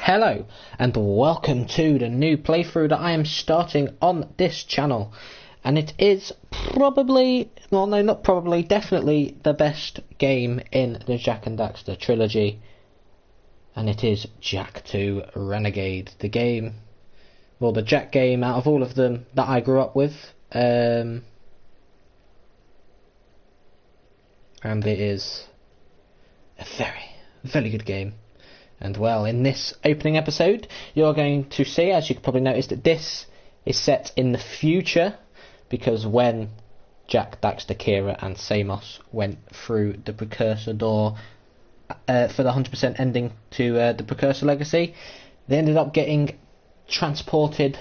Hello and welcome to the new playthrough that I am starting on this channel, and it is probably, well no not probably, definitely the best game in the Jak and Daxter trilogy, and it is Jak 2 Renegade, the game, well the Jak game out of all of them that I grew up with, and it is a very good game. And well, in this opening episode, you're going to see, as you can probably notice, that this is set in the future, because when Jak, Daxter, Kira and Samos went through the Precursor door for the 100% ending to the Precursor Legacy, they ended up getting transported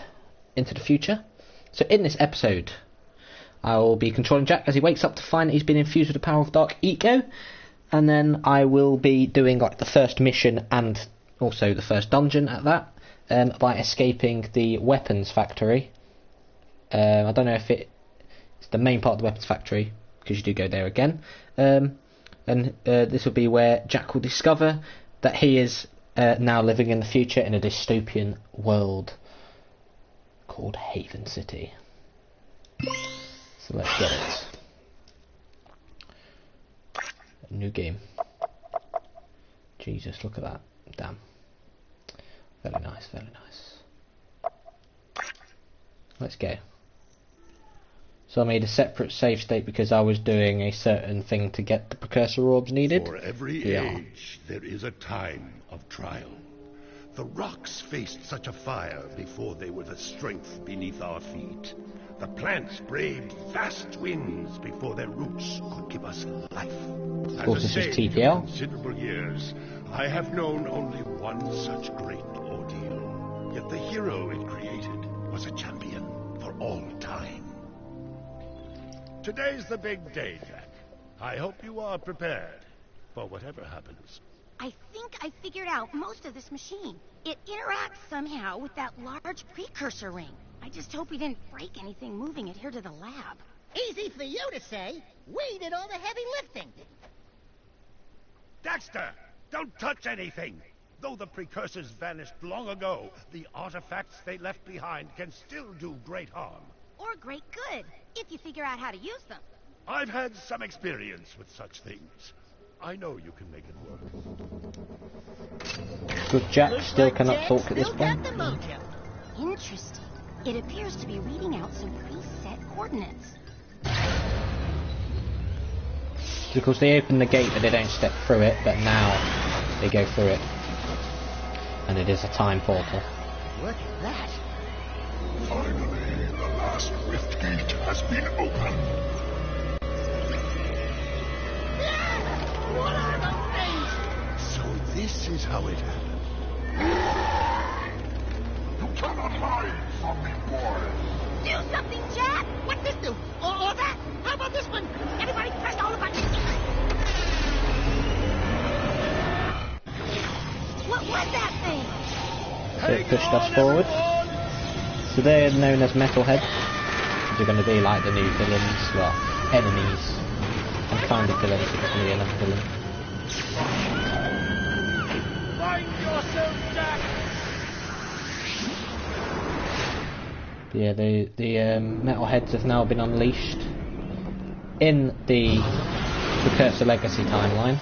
into the future. So in this episode, I will be controlling Jak as he wakes up to find that he's been infused with the power of Dark Eco. And then I will be doing like the first mission and also the first dungeon at that, by escaping the weapons factory. I don't know if it's the main part of the weapons factory, because you do go there again. And this will be where Jak will discover that he is now living in the future in a dystopian world called Haven City. So let's get it. New game. Jesus, look at that. Damn. Very nice, very nice. Let's go. So I made a separate save state because I was doing a certain thing to get the precursor orbs needed. For every age, there is a time of trial. The rocks faced such a fire before they were the strength beneath our feet. The plants braved vast winds before their roots could give us life. Of course, this is TPL. Considerable years, I have known only one such great ordeal. Yet the hero it created was a champion for all time. Today's the big day, Jak. I hope you are prepared for whatever happens. I think I figured out most of this machine. It interacts somehow with that large precursor ring. I just hope we didn't break anything moving it here to the lab. Easy for you to say. We did all the heavy lifting. Daxter, don't touch anything! Though the precursors vanished long ago, the artifacts they left behind can still do great harm. Or great good, if you figure out how to use them. I've had some experience with such things. I know you can make it work. Good, Jak still cannot talk at this point. Interesting. It appears to be reading out some preset coordinates. Because they open the gate but they don't step through it, but now they go through it. And it is a time portal. Look at that. Finally, the last rift gate has been opened. What are the things? So this is how it happened. You cannot hide from me, boy. Do something, Jak! What's this do? Or that? How about this one? Everybody press all the buttons. What was that thing? So it pushed us forward. So they're known as Metalhead, which are going to be like the new villains, well, enemies. And founded villains, if it's going to be another villain. Find yourself, Jak! Yeah, the Metalheads have now been unleashed in the Precursor Legacy timeline.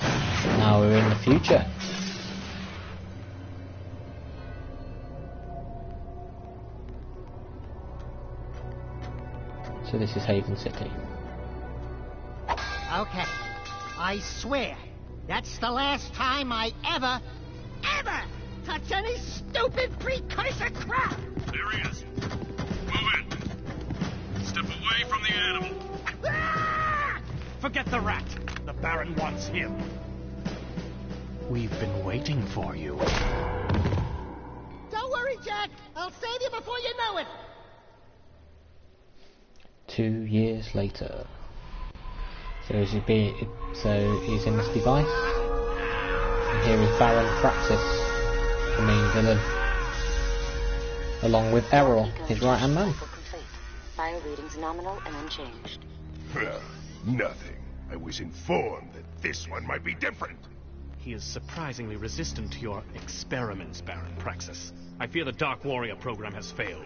Now we're in the future. So this is Haven City. Okay. I swear, that's the last time I ever touch any stupid precursor crap! There he is. Move in. Step away from the animal. Ah! Forget the rat. The Baron wants him. We've been waiting for you. Don't worry, Jak. I'll save you before you know it. 2 years later. So he's in this device. And here is Baron Praxis, the main villain, along with Errol, his right-hand man. Fire readings nominal and unchanged. Nothing. I was informed that this one might be different. He is surprisingly resistant to your experiments, Baron Praxis. I fear the Dark Warrior program has failed.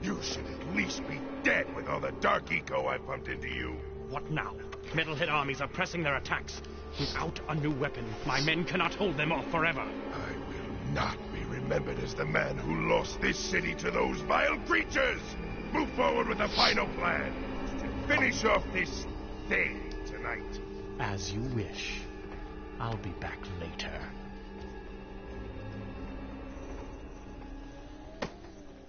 You should at least be dead with all the dark eco I pumped into you. What now? Metalhead armies are pressing their attacks. Without a new weapon, my men cannot hold them off forever. I will not be remembered as the man who lost this city to those vile creatures. Move forward with the final plan. And finish off this thing tonight. As you wish. I'll be back later.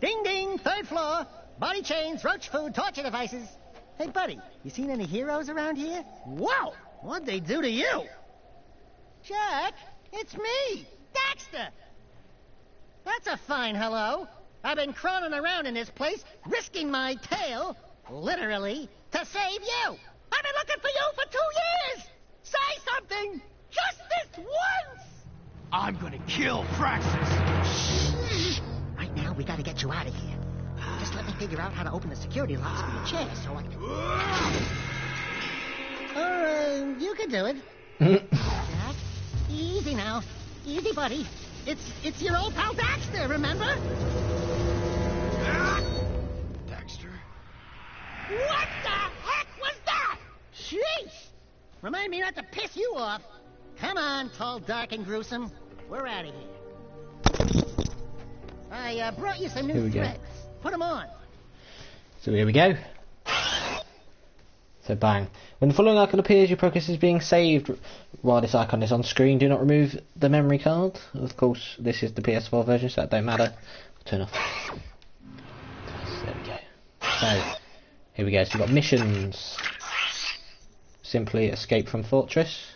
Ding ding, third floor. Body chains, roach food, torture devices. Hey, buddy, you seen any heroes around here? Whoa! What'd they do to you? Jack, it's me, Daxter. That's a fine hello. I've been crawling around in this place, risking my tail, literally, to save you. I've been looking for you for 2 years. Say something, just this once. I'm gonna kill Praxis. Right now, we gotta get you out of here. Just let me figure out how to open the security locks for your chair so I can... you can do it. Jack, easy now. Easy, buddy. It's your old pal Daxter, remember? Daxter? What the heck was that? Sheesh! Remind me not to piss you off. Come on, tall, dark, and gruesome. We're out of here. I brought you some new threads. Put them on. So here we go. So bang. When the following icon appears, your progress is being saved. While this icon is on screen, do not remove the memory card. Of course, this is the PS4 version, so that don't matter. I'll turn off. There we go. So, here we go. So we've got missions. Simply escape from fortress.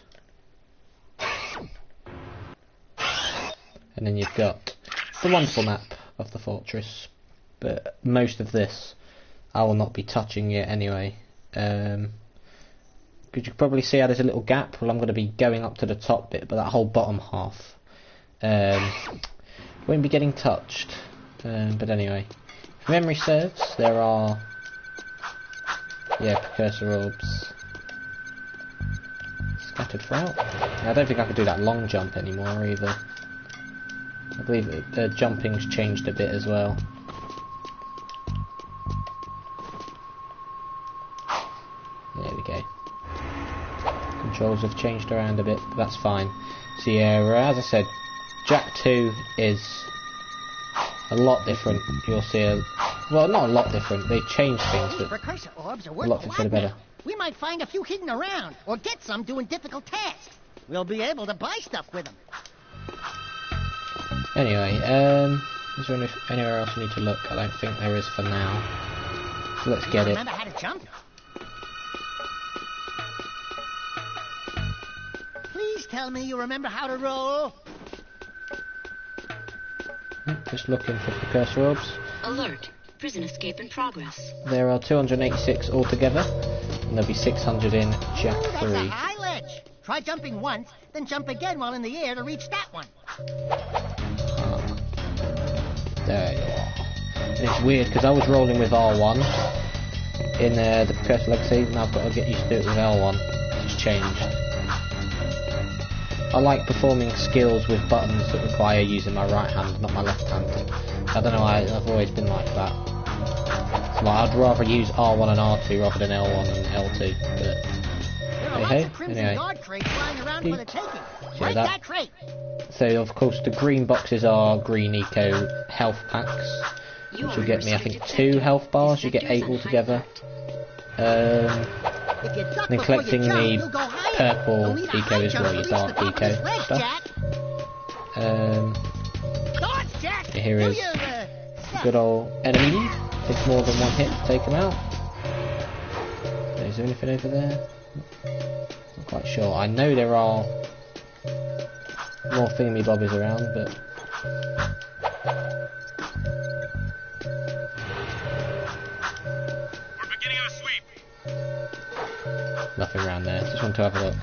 And then you've got the wonderful map of the fortress. But most of this I will not be touching yet anyway. Because you can probably see how there's a little gap. Well, I'm going to be going up to the top bit, but that whole bottom half won't be getting touched. But anyway, if memory serves, there are precursor orbs scattered throughout. I don't think I could do that long jump anymore either. I believe the jumping's changed a bit as well. There we go. Controls have changed around a bit, but that's fine. So yeah, as I said, Jack 2 is a lot different. You'll see well, not a lot different. They changed things, but precursor orbs are a worth lot for the better. We might find a few hidden around, or get some doing difficult tasks. We'll be able to buy stuff with them. Anyway, is there anywhere else we need to look? I don't think there is for now. So let's get it. Remember how to jump? Please tell me you remember how to roll. Just looking for precursor orbs. Alert. Prison escape in progress. There are 286 altogether, and there'll be 600 in Jack 3. That's a high ledge. Try jumping once, then jump again while in the air to reach that one. There you are. And it's weird because I was rolling with R1 in the precursor legacy, and I've got to get used to it with L1. It's changed. I like performing skills with buttons that require using my right hand, not my left hand. I don't know, I've always been like that. So like, I'd rather use R1 and R2 rather than L1 and L2. But hey, anyway. So, so of course the green boxes are green eco health packs, which will get me I think 2 health bars. You get 8 altogether. Then collecting the purple eco as well, your dark eco stuff. Here is good old enemy. Takes more than one hit to take him out. Is there anything over there? Not quite sure. I know there are more thingamybobbies around, but We're beginning our sweep. nothing around there. Just want to have a look.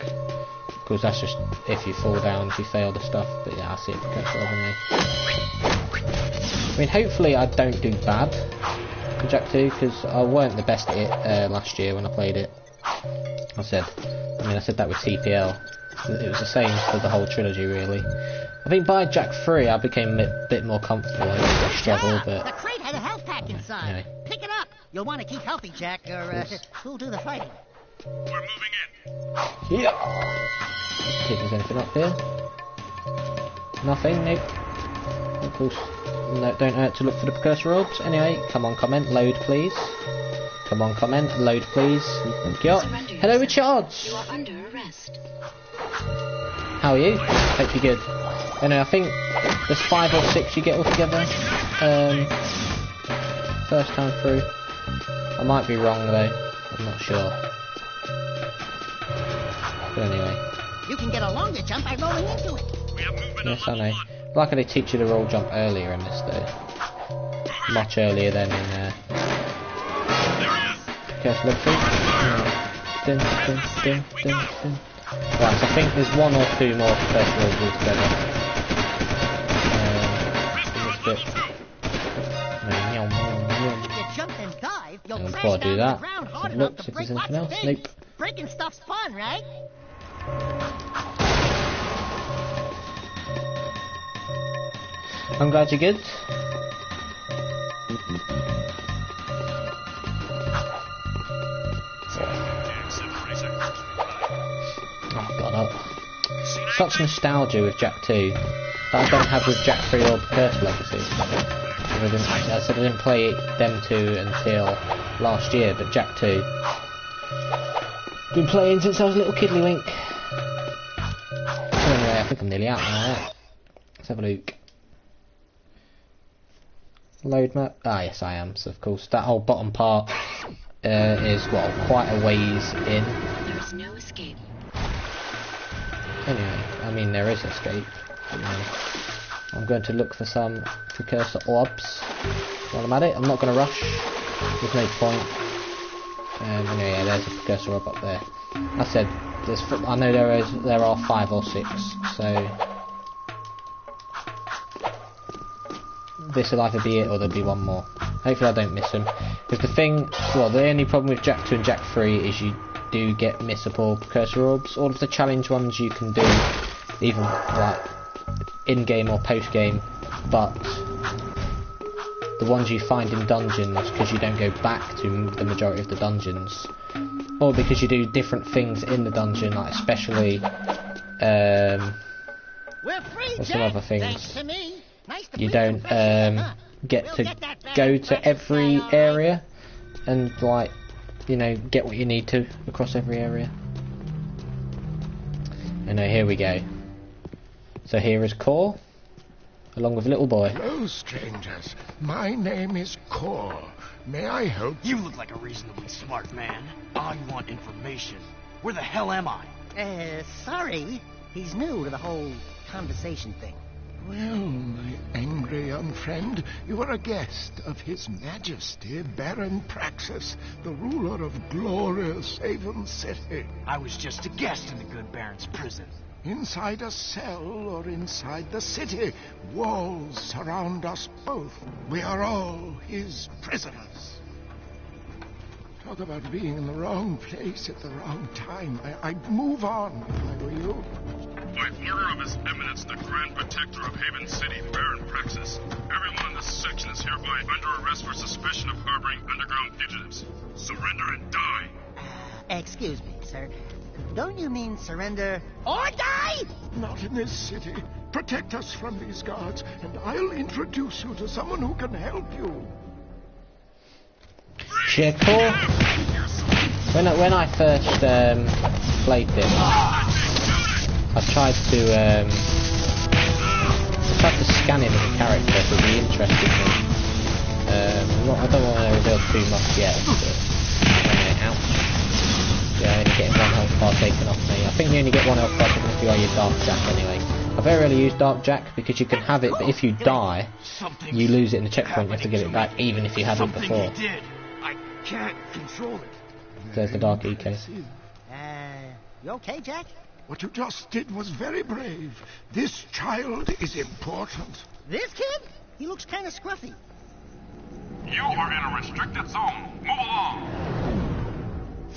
Of course, that's just if you fall down, if you fail the stuff. But yeah, I see it precursor anyway. I mean, hopefully I don't do bad. for Jack 2 because I weren't the best at it last year when I played it. I said that with TPL. It was the same for the whole trilogy, really. I think by Jack 3 I became a bit more comfortable. I struggled, but the crate had a health pack inside. Anyway. Pick it up. You'll want to keep healthy, Jack, or who'll do the fighting? We're moving in. Yeah. See if there's anything up here. Nothing, nope. Of course, no, don't hurt to look for the precursor orbs. Anyway, come on, comment, load please. Come on, comment, load please. Thank you. Hello, Richards. You are under arrest. How are you? Hope you're good. Anyway, I think there's 5 or 6 you get altogether. First time through. I might be wrong though. I'm not sure. But anyway. You can get a longer jump by rolling into it. We have movement Yes, I on know. level 1. Like how they teach you the roll jump earlier in this though. Much earlier than in Curse Level 3. Dun, dun, dun, dun, dun. Right, so I think there's 1 or 2 more first rolls altogether. If you jump and dive, you'll And crash before I down do to that, the ground have hard a enough look, to see if break there's lots anything of else. things. Nope. Breaking stuff's fun, right? I'm glad you're good. Oh god, such nostalgia with Jack 2 that I don't have with Jack 3 or Curse Legacy. I said I didn't play them 2 until last year, but Jack 2 been playing since I was a little kiddlywink. So anyway, I think I'm nearly out now. Let's have a look. Load map. Ah, yes, I am. So of course, that whole bottom part is quite a ways in. There is no escape. Anyway, I mean there is escape. But, I'm going to look for some precursor orbs while I'm at it. I'm not going to rush. There's no point. Anyway, yeah, there's a precursor orb up there. I said, I know there are 5 or 6, so this will either be it or there'll be one more. Hopefully I don't miss them. Because the only problem with Jack 2 and Jack 3 is you do get missable precursor orbs. All of the challenge ones you can do, even like in-game or post-game, but the ones you find in dungeons, because you don't go back to the majority of the dungeons, or because you do different things in the dungeon, like especially We're free, or some Jack. other things. Thanks to me. Nice to You please don't confess, huh? get We'll to get that back go in to practice, every guy, all right? area and like, you know, get what you need to across every area. And here we go. So here is Core, along with Little Boy. Hello, strangers. My name is Core. May I help? You look like a reasonably smart man. I want information. Where the hell am I? Sorry. He's new to the whole conversation thing. Well, my angry young friend, you are a guest of His Majesty Baron Praxis, the ruler of glorious Haven City. I was just a guest in the good Baron's prison. Inside a cell or inside the city, walls surround us both. We are all his prisoners. Talk about being in the wrong place at the wrong time. I'd move on if I were you. By order of His Eminence, the Grand Protector of Haven City, Baron Praxis, everyone in this section is hereby under arrest for suspicion of harboring underground fugitives. Surrender and die! Excuse me, sir. Don't you mean surrender or die? Not in this city. Protect us from these guards, and I'll introduce you to someone who can help you. Yeah, Core. When I first played this, I tried to scan him as a character because he interested me. I don't want to reveal too much yet, but ouch. Yeah, I only getting 1 health bar taken off me. I think you only get 1 health bar taken if you are your Dark Jack anyway. I very rarely use Dark Jack because you can have it, but if you die, you lose it in the checkpoint. You have to get it back, even if you had it before. Something he did. I can't control it. There's the Dark EK. You okay, Jack? What you just did was very brave. This child is important. This kid? He looks kind of scruffy. You are in a restricted zone. Move along.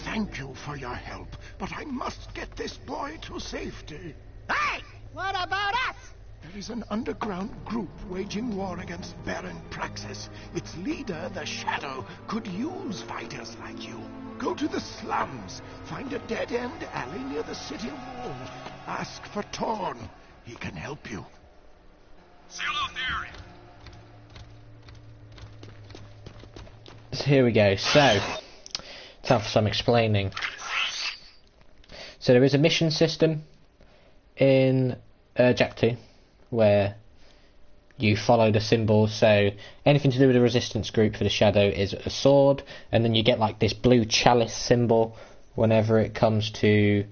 Thank you for your help, but I must get this boy to safety. Hey! What about us? There is an underground group waging war against Baron Praxis. Its leader, the Shadow, could use fighters like you. Go to the slums, find a dead-end alley near the city wall. Ask for Torn. He can help you. Seal off the area. So here we go. So, time for some explaining. So there is a mission system in Jak 2 where you follow the symbols. So anything to do with the resistance group for the Shadow is a sword, and then you get like this blue chalice symbol whenever it comes to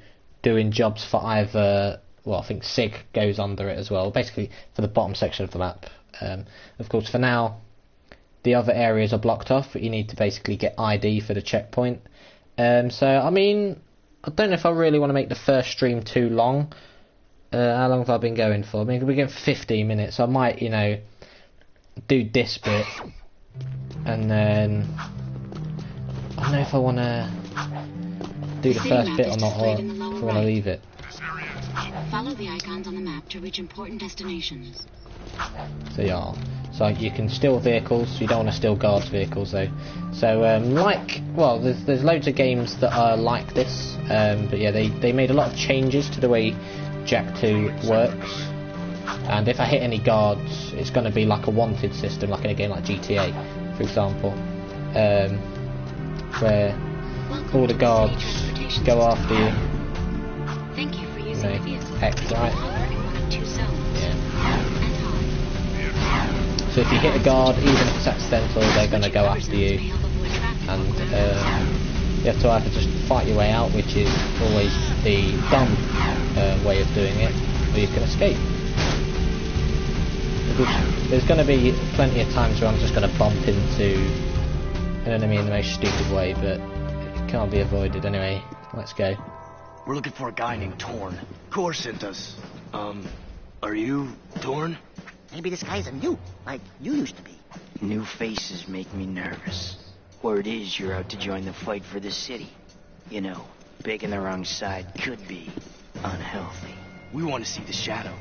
doing jobs for either, well, I think Sig goes under it as well, basically for the bottom section of the map. Of course, for now the other areas are blocked off, but you need to basically get ID for the checkpoint. So I mean, I don't know if I really want to make the first stream too long. How long have I been going for? I mean, we're going for 15 minutes. I might, you know, do this bit, and then I don't know if I want to do the first bit or not, or if I want to leave it. Follow the icons on the map to reach important destinations. So yeah, so you can steal vehicles. You don't want to steal guards' vehicles though. So like, well, there's loads of games that are like this, but yeah, they made a lot of changes to the way Jak 2 works, and if I hit any guards, it's going to be like a wanted system, like in a game like GTA, for example, where all the guards go after you. Thank you for using the vehicle. X, right? Yeah. So if you hit a guard, even if it's accidental, they're going to go after you, and you have to either just fight your way out, which is always the dumb way of doing it, or you can escape. There's going to be plenty of times where I'm just going to bump into an enemy in the most stupid way, but it can't be avoided anyway. Let's go. We're looking for a guy named Torn. Core sent us. Are you Torn? Maybe this guy's a new, like you used to be. New faces make me nervous. Word is you're out to join the fight for the city. You know, picking the wrong side could be unhealthy. We want to see the Shadow.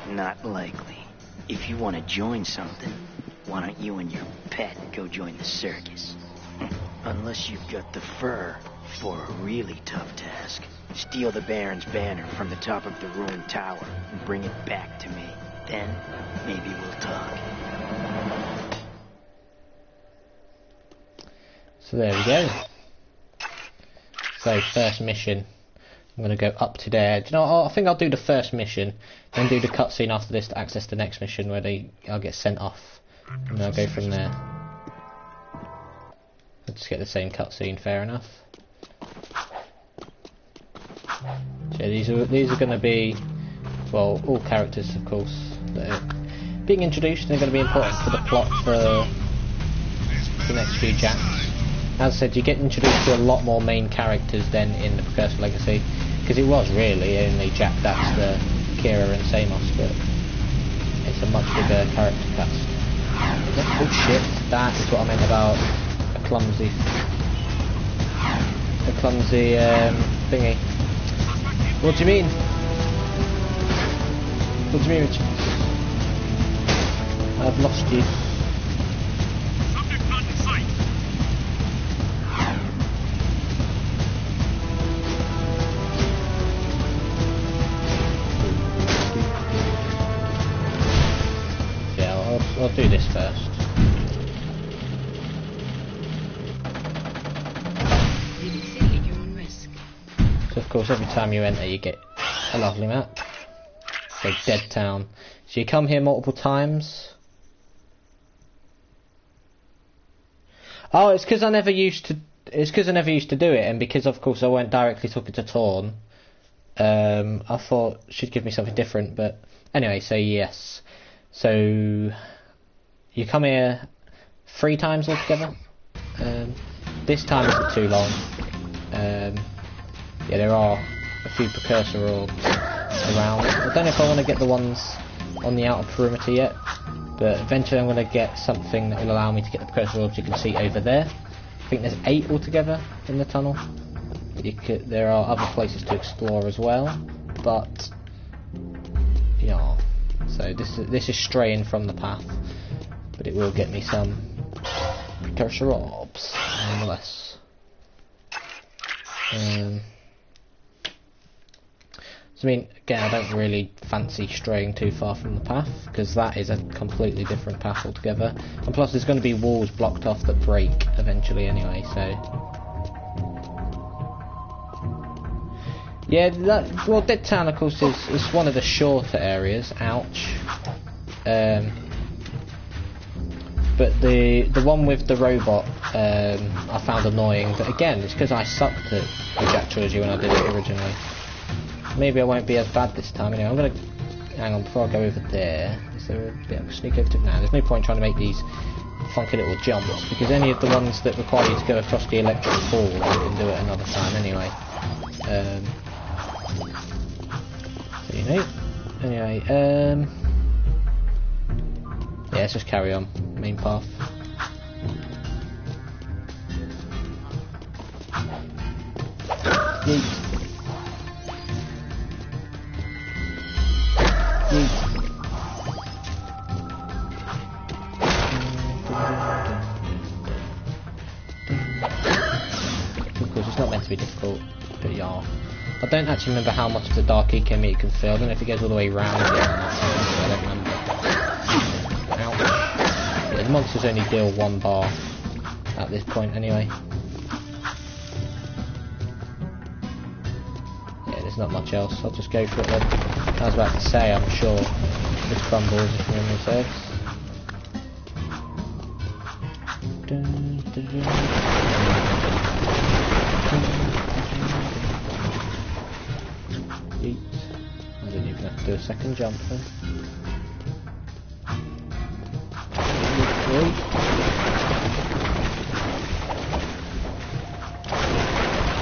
Not likely. If you want to join something, why don't you and your pet go join the circus? Unless you've got the fur for a really tough task. Steal the Baron's banner from the top of the ruined tower and bring it back to me. Then, maybe we'll talk. So there we go. So first mission, I'm going to go up to there. Do you know, I think I'll do the first mission, then do the cutscene after this to access the next mission where I'll get sent off, and I'll go from there. I'll just get the same cutscene, fair enough. So these are going to be, well, all characters of course that are being introduced, and they're going to be important for the plot for the next few Jaks. As I said, you get introduced to a lot more main characters than in the Precursor Legacy, because it was really only Jak, Daxter, Kira and Samos, but it's a much bigger character cast. Oh shit, that is what I meant about a clumsy thingy. What do you mean? What do you mean, Richard? I've lost you. Subject not in sight. Yeah, I'll do this first. So of course every time you enter you get a lovely map. So Dead Town. So you come here multiple times. Oh, it's because I never used to. It's because I never used to do it, and because of course I weren't directly talking to Torn. I thought she'd give me something different, but anyway. So yes. So you come here 3 times altogether. This time isn't too long. Yeah, there are a few precursor orbs around. I don't know if I want to get the ones on the outer perimeter yet. But eventually I'm going to get something that will allow me to get the precursor orbs you can see over there. I think there's 8 altogether in the tunnel. There are other places to explore as well, but yeah. So this is straying from the path, but it will get me some precursor orbs nonetheless. So I mean, again, I don't really fancy straying too far from the path, because that is a completely different path altogether. And plus there's going to be walls blocked off that break eventually anyway, so... Yeah, well, Dead Town, of course, is one of the shorter areas, ouch. But the one with the robot I found annoying, but again, it's because I sucked at the Jack Trilogy when I did it originally. Maybe I won't be as bad this time. Anyway, I'm going to... Hang on, before I go over there... Is there a bit I can sneak over to? Nah, there's no point trying to make these funky little jumps, because any of the ones that require you to go across the electric ball, I can do it another time anyway. So, you know... Anyway, yeah, let's just carry on. Main path. Yeet. Of course, it's not meant to be difficult, but yeah. I don't actually remember how much of the dark eco meter can fill. I don't know if it goes all the way around it or not. I don't remember. Ouch. Yeah, the monsters only deal 1 bar at this point anyway. Yeah, there's not much else. I'll just go for it then. I was about to say, I'm sure this crumbles if memory serves. Yeet. I didn't even have to do a second jump then. You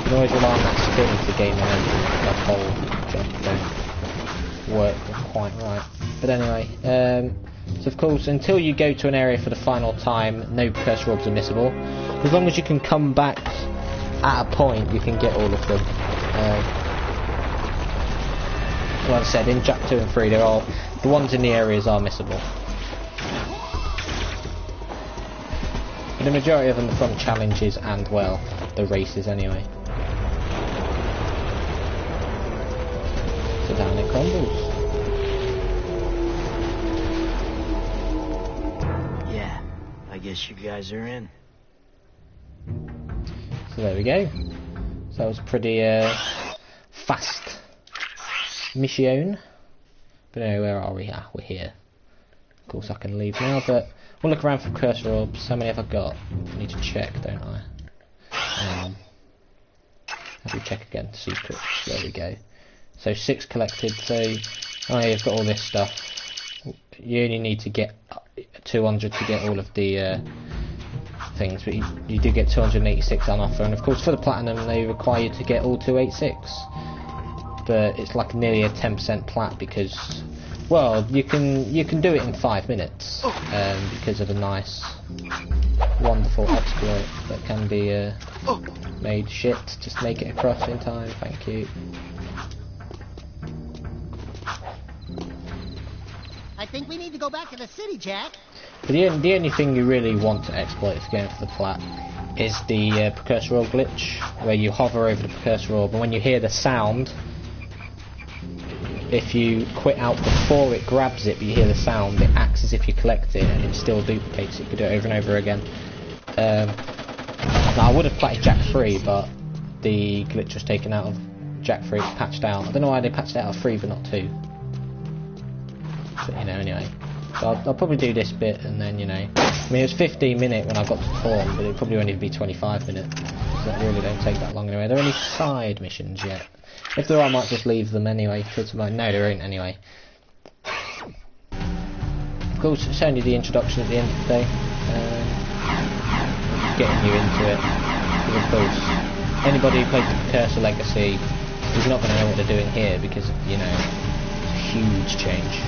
can always rely on that skill of the game and that whole jump don't work quite right. But anyway, so of course, until you go to an area for the final time, no precursor orbs are missable. As long as you can come back at a point, you can get all of them. Like I said, in Jack 2 and 3, the ones in the areas are missable. But the majority of them are from challenges and, well, the races anyway. So down it crumbles. Yeah, I guess you guys are in. So there we go. So that was pretty fast mission. But anyway, where are we? Ah, we're here. Of course I can leave now, but we'll look around for cursor orbs. How many have I got? I need to check, don't I? How do we check again? Secrets. There we go. So 6 collected. So you've got all this stuff. You only need to get 200 to get all of the things, but you do get 286 on offer, and of course for the platinum they require you to get all 286. But it's like nearly a 10% plat because, well, you can do it in 5 minutes because of a nice, wonderful exploit that can be made. Shit, just make it across in time. Thank you. I think we need to go back to the city, Jack. But the only thing you really want to exploit if you're going for the plat is the precursor orb glitch, where you hover over the precursor orb, and when you hear the sound, if you quit out before it grabs it but you hear the sound, it acts as if you collect it and it still duplicates it. You can do it over and over again. Now I would have platted Jack 3, but the glitch was taken out of Jack 3, it's patched out. I don't know why they patched it out of 3 but not 2. But you know, anyway. So I'll probably do this bit and then, you know, I mean it was 15 minutes when I got to Torn, but it'll probably only be 25 minutes. So that really don't take that long anyway. Are there any side missions yet? If there are, I might just leave them anyway. No, there ain't anyway. Of course, it's only the introduction at the end of the day. Getting you into it. Because of course, anybody who plays the Precursor Legacy is not going to know what they're doing here because, you know, it's a huge change.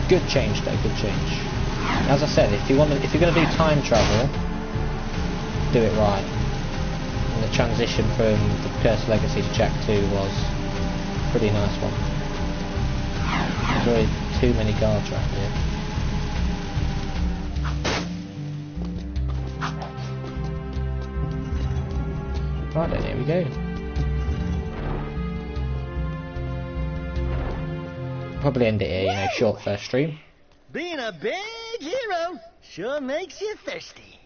Good change though, good change. As I said, if you're going to do time travel, do it right. And the transition from the Cursed Legacy to Jak 2 was a pretty nice one. Enjoyed too many guards around here. Right then, here we go. Probably end it here, you know, short first stream. Being a big hero sure makes you thirsty.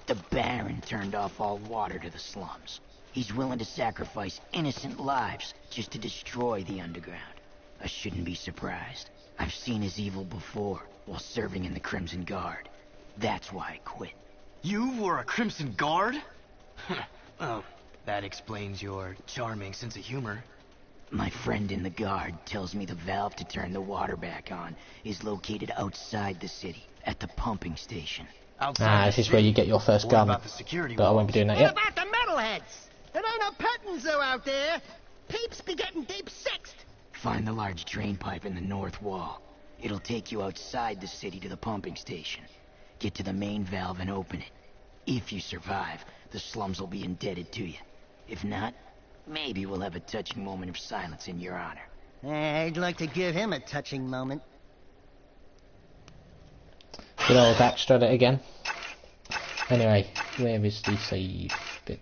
The Baron turned off all water to the slums. He's willing to sacrifice innocent lives just to destroy the underground. I shouldn't be surprised. I've seen his evil before, while serving in the Crimson Guard. That's why I quit. You were a Crimson Guard? Oh, that explains your charming sense of humor. My friend in the Guard tells me the valve to turn the water back on is located outside the city, at the pumping station. This is where you get your first gun, but I won't be doing that yet. What about the metalheads? There ain't no petting zoo out there. Peeps be getting deep sixed. Find the large drain pipe in the north wall. It'll take you outside the city to the pumping station. Get to the main valve and open it. If you survive, the slums will be indebted to you. If not, maybe we'll have a touching moment of silence in your honor. I'd like to give him a touching moment. Good old backstrut it again. Anyway, where is the save bit?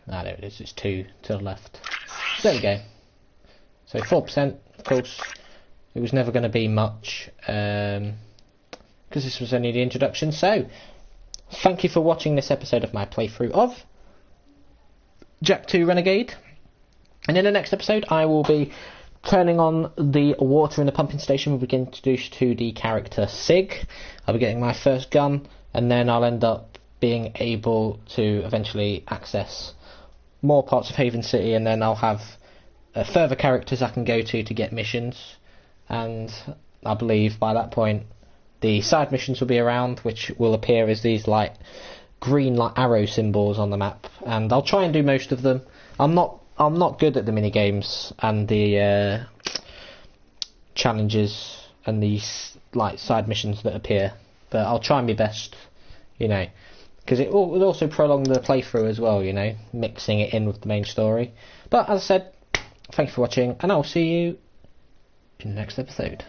Ah, there it is. It's 2 to the left. So there we go. So 4%, of course. It was never going to be much, because this was only the introduction. So, thank you for watching this episode of my playthrough of Jak 2 Renegade. And in the next episode, I will be turning on the water in the pumping station. We'll be introduced to the character Sig. I'll be getting my first gun, and then I'll end up being able to eventually access more parts of Haven City, and then I'll have further characters I can go to get missions. And I believe by that point the side missions will be around, which will appear as these like green like arrow symbols on the map, and I'll try and do most of them. I'm not good at the mini games and the challenges and these like side missions that appear, but I'll try my best, you know, because it will also prolong the playthrough as well, you know, mixing it in with the main story. But as I said, thank you for watching, and I'll see you in the next episode.